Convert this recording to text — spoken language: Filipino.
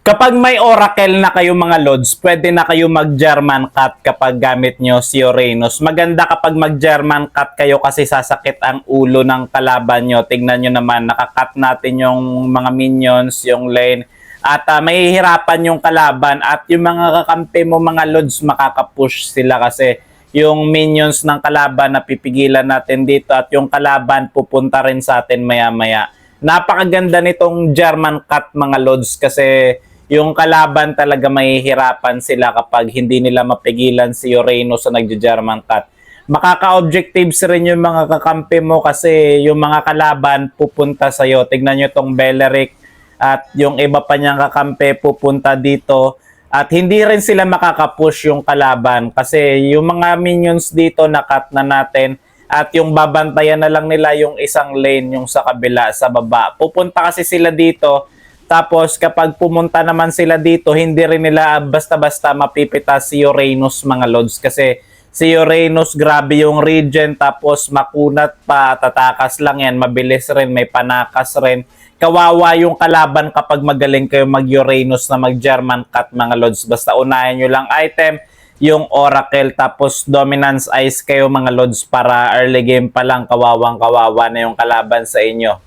Kapag may Oracle na kayo mga Lods, pwede na kayo mag-German cut kapag gamit nyo si Uranus. Maganda kapag mag-German cut kayo kasi sasakit ang ulo ng kalaban nyo. Tingnan nyo naman, nakakat natin yung mga minions, yung lane. At mahihirapan yung kalaban at yung mga kakampi mo mga Lods, makakapush sila kasi yung minions ng kalaban napipigilan natin dito at yung kalaban pupunta rin sa atin maya-maya. Napakaganda nitong German cut mga Lods kasi yung kalaban talaga mahihirapan sila kapag hindi nila mapigilan si Uranus sa nagja-German cut. Makaka-objectives rin yung mga kakampi mo kasi yung mga kalaban pupunta sa'yo. Tignan nyo tong Beleric at yung iba pa niyang kakampi pupunta dito. At hindi rin sila makaka-push yung kalaban kasi yung mga minions dito na-cut na natin at yung babantayan na lang nila yung isang lane yung sa kabila, sa baba. Pupunta kasi sila dito. Tapos kapag pumunta naman sila dito, hindi rin nila basta-basta mapipitas si Uranus mga Lods. Kasi si Uranus grabe yung regen, tapos makunat pa, tatakas lang yan, mabilis rin, may panakas rin. Kawawa yung kalaban kapag magaling kayo mag-Uranus na mag-German cut mga Lods. Basta unahin nyo lang item, yung Oracle, tapos Dominance Ice kayo mga Lods para early game pa lang, kawawang kawawa na yung kalaban sa inyo.